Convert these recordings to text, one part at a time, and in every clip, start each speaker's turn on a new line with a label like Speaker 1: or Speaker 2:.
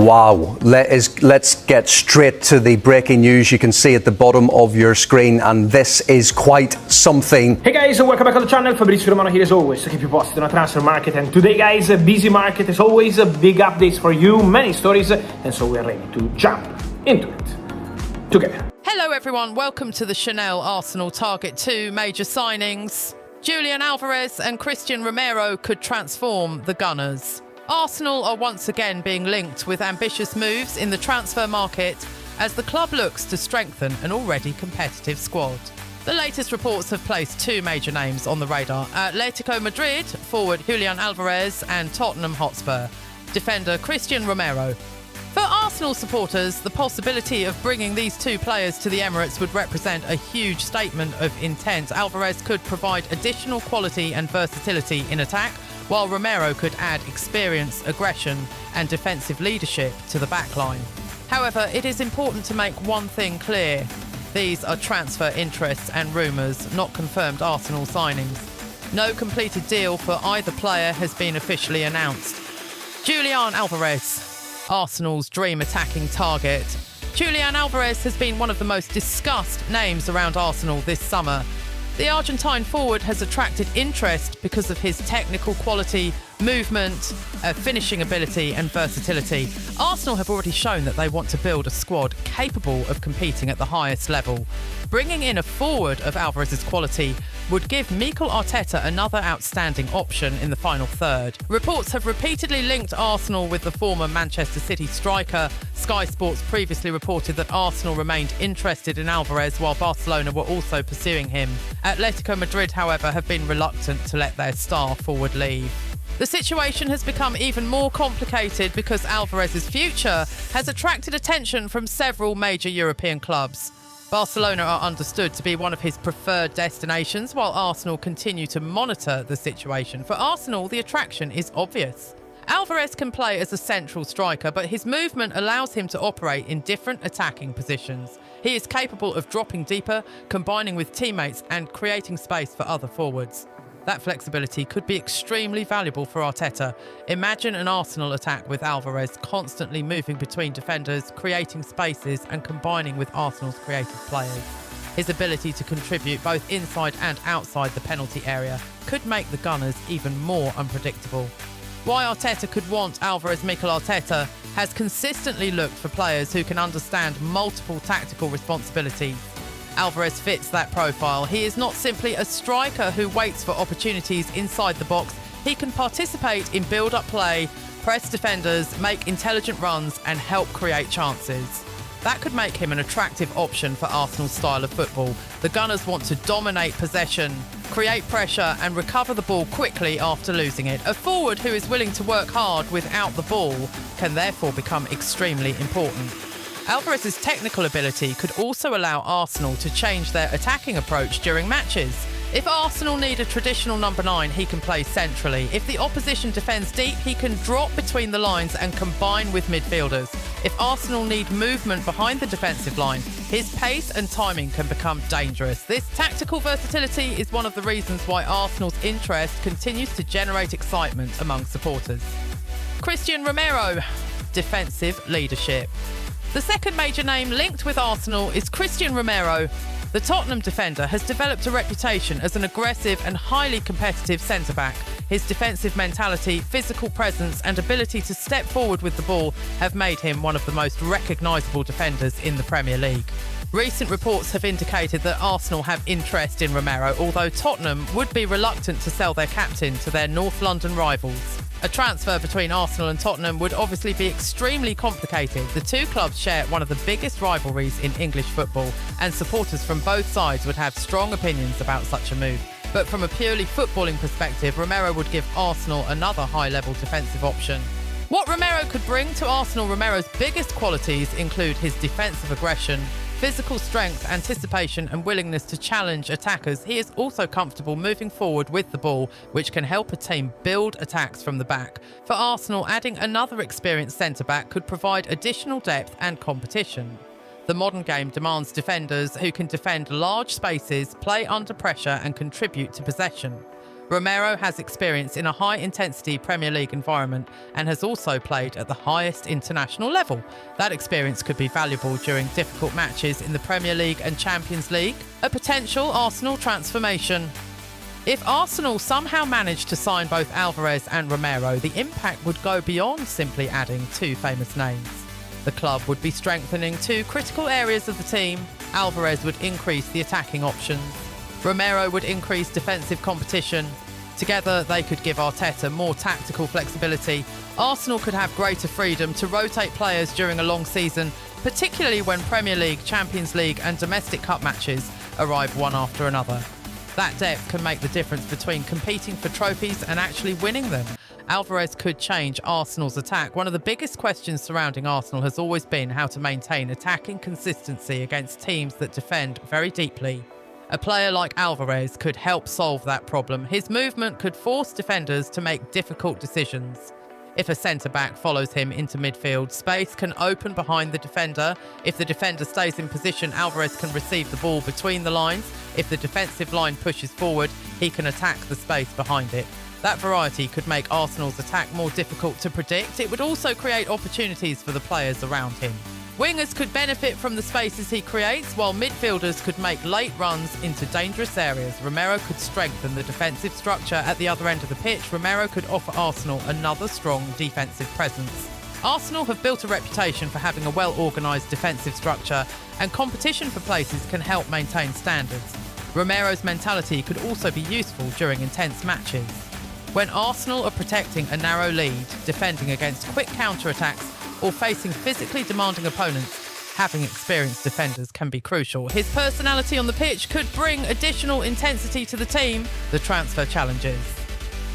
Speaker 1: Wow, let's get straight to the breaking news you can see at the bottom of your screen, and this is quite something.
Speaker 2: Hey guys, welcome back on the channel. Fabrizio Romano here as always to keep you posted on a transfer market. And today guys, a busy market as always, big updates for you, many stories, and so we're ready to jump into it together.
Speaker 3: Hello everyone, welcome to the Chanel Arsenal target 2 major signings. Julian Alvarez and Christian Romero could transform the Gunners. Arsenal are once again being linked with ambitious moves in the transfer market as the club looks to strengthen an already competitive squad. The latest reports have placed 2 major names on the radar: Atletico Madrid forward Julian Alvarez and Tottenham Hotspur defender Christian Romero. For Arsenal supporters, the possibility of bringing these 2 players to the Emirates would represent a huge statement of intent. Alvarez could provide additional quality and versatility in attack, while Romero could add experience, aggression and defensive leadership to the backline. However, it is important to make one thing clear. These are transfer interests and rumours, not confirmed Arsenal signings. No completed deal for either player has been officially announced. Julian Alvarez, Arsenal's dream attacking target. Julian Alvarez has been one of the most discussed names around Arsenal this summer. The Argentine forward has attracted interest because of his technical quality, movement, finishing ability and versatility. Arsenal have already shown that they want to build a squad capable of competing at the highest level. Bringing in a forward of Alvarez's quality would give Mikel Arteta another outstanding option in the final third. Reports have repeatedly linked Arsenal with the former Manchester City striker. Sky Sports previously reported that Arsenal remained interested in Alvarez while Barcelona were also pursuing him. Atletico Madrid, however, have been reluctant to let their star forward leave. The situation has become even more complicated because Alvarez's future has attracted attention from several major European clubs. Barcelona are understood to be one of his preferred destinations, while Arsenal continue to monitor the situation. For Arsenal, the attraction is obvious. Alvarez can play as a central striker, but his movement allows him to operate in different attacking positions. He is capable of dropping deeper, combining with teammates and creating space for other forwards. That flexibility could be extremely valuable for Arteta. Imagine an Arsenal attack with Alvarez constantly moving between defenders, creating spaces and combining with Arsenal's creative players. His ability to contribute both inside and outside the penalty area could make the Gunners even more unpredictable. Why Arteta could want Alvarez, Mikel Arteta has consistently looked for players who can understand multiple tactical responsibilities. Alvarez fits that profile. He is not simply a striker who waits for opportunities inside the box. He can participate in build-up play, press defenders, make intelligent runs and help create chances. That could make him an attractive option for Arsenal's style of football. The Gunners want to dominate possession, create pressure and recover the ball quickly after losing it. A forward who is willing to work hard without the ball can therefore become extremely important. Alvarez's technical ability could also allow Arsenal to change their attacking approach during matches. If Arsenal need a traditional number 9, he can play centrally. If the opposition defends deep, he can drop between the lines and combine with midfielders. If Arsenal need movement behind the defensive line, his pace and timing can become dangerous. This tactical versatility is one of the reasons why Arsenal's interest continues to generate excitement among supporters. Christian Romero, defensive leadership. The second major name linked with Arsenal is Christian Romero. The Tottenham defender has developed a reputation as an aggressive and highly competitive centre-back. His defensive mentality, physical presence and ability to step forward with the ball have made him one of the most recognisable defenders in the Premier League. Recent reports have indicated that Arsenal have interest in Romero, although Tottenham would be reluctant to sell their captain to their North London rivals. A transfer between Arsenal and Tottenham would obviously be extremely complicated. The 2 clubs share one of the biggest rivalries in English football, and supporters from both sides would have strong opinions about such a move. But from a purely footballing perspective, Romero would give Arsenal another high-level defensive option. What Romero could bring to Arsenal, Romero's biggest qualities include his defensive aggression, physical strength, anticipation and willingness to challenge attackers. He is also comfortable moving forward with the ball, which can help a team build attacks from the back. For Arsenal, adding another experienced centre-back could provide additional depth and competition. The modern game demands defenders who can defend large spaces, play under pressure and contribute to possession. Romero has experience in a high-intensity Premier League environment and has also played at the highest international level. That experience could be valuable during difficult matches in the Premier League and Champions League. A potential Arsenal transformation. If Arsenal somehow managed to sign both Alvarez and Romero, the impact would go beyond simply adding two famous names. The club would be strengthening two critical areas of the team. Alvarez would increase the attacking options. Romero would increase defensive competition. Together, they could give Arteta more tactical flexibility. Arsenal could have greater freedom to rotate players during a long season, particularly when Premier League, Champions League and domestic cup matches arrive one after another. That depth can make the difference between competing for trophies and actually winning them. Alvarez could change Arsenal's attack. One of the biggest questions surrounding Arsenal has always been how to maintain attacking consistency against teams that defend very deeply. A player like Alvarez could help solve that problem. His movement could force defenders to make difficult decisions. If a centre-back follows him into midfield, space can open behind the defender. If the defender stays in position, Alvarez can receive the ball between the lines. If the defensive line pushes forward, he can attack the space behind it. That variety could make Arsenal's attack more difficult to predict. It would also create opportunities for the players around him. Wingers could benefit from the spaces he creates, while midfielders could make late runs into dangerous areas. Romero could strengthen the defensive structure at the other end of the pitch. Romero could offer Arsenal another strong defensive presence. Arsenal have built a reputation for having a well-organised defensive structure, and competition for places can help maintain standards. Romero's mentality could also be useful during intense matches. When Arsenal are protecting a narrow lead, defending against quick counter-attacks, or facing physically demanding opponents, having experienced defenders can be crucial. His personality on the pitch could bring additional intensity to the team. The transfer challenges.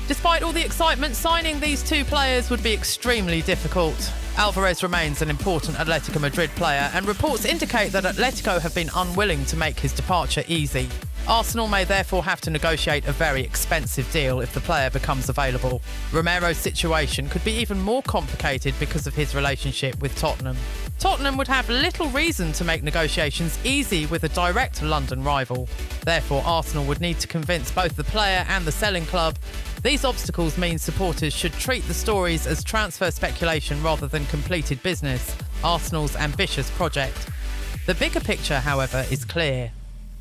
Speaker 3: Despite all the excitement, signing these two players would be extremely difficult. Alvarez remains an important Atletico Madrid player, and reports indicate that Atletico have been unwilling to make his departure easy. Arsenal may therefore have to negotiate a very expensive deal if the player becomes available. Romero's situation could be even more complicated because of his relationship with Tottenham. Tottenham would have little reason to make negotiations easy with a direct London rival. Therefore, Arsenal would need to convince both the player and the selling club. These obstacles mean supporters should treat the stories as transfer speculation rather than completed business, Arsenal's ambitious project. The bigger picture, however, is clear.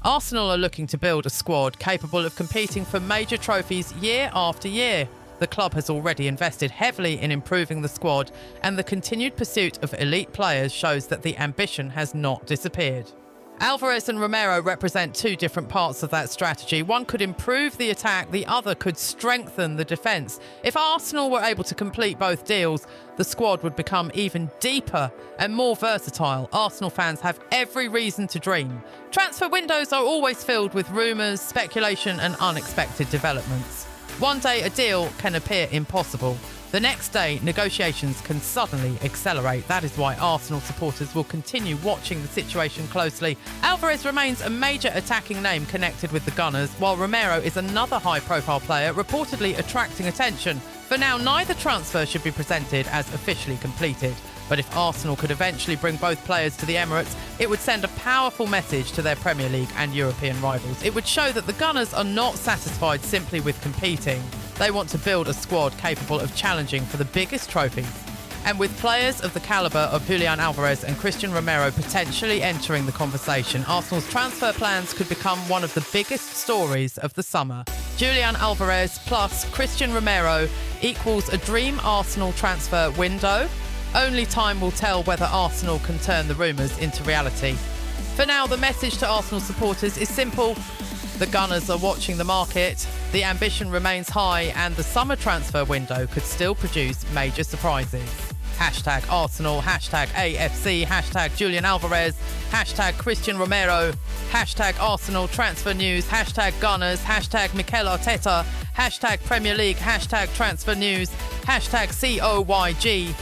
Speaker 3: Arsenal are looking to build a squad capable of competing for major trophies year after year. The club has already invested heavily in improving the squad, and the continued pursuit of elite players shows that the ambition has not disappeared. Alvarez and Romero represent two different parts of that strategy. One could improve the attack, the other could strengthen the defence. If Arsenal were able to complete both deals, the squad would become even deeper and more versatile. Arsenal fans have every reason to dream. Transfer windows are always filled with rumours, speculation and unexpected developments. One day a deal can appear impossible. The next day, negotiations can suddenly accelerate. That is why Arsenal supporters will continue watching the situation closely. Alvarez remains a major attacking name connected with the Gunners, while Romero is another high-profile player reportedly attracting attention. For now, neither transfer should be presented as officially completed. But if Arsenal could eventually bring both players to the Emirates, it would send a powerful message to their Premier League and European rivals. It would show that the Gunners are not satisfied simply with competing. They want to build a squad capable of challenging for the biggest trophies. And with players of the calibre of Julian Alvarez and Christian Romero potentially entering the conversation, Arsenal's transfer plans could become one of the biggest stories of the summer. Julian Alvarez plus Christian Romero equals a dream Arsenal transfer window. Only time will tell whether Arsenal can turn the rumours into reality. For now, the message to Arsenal supporters is simple. The Gunners are watching the market, the ambition remains high, and the summer transfer window could still produce major surprises. Hashtag Arsenal, hashtag AFC, hashtag Julian Alvarez, hashtag Christian Romero, hashtag Arsenal transfer news, hashtag Gunners, hashtag Mikel Arteta, hashtag Premier League, hashtag transfer news, hashtag COYG.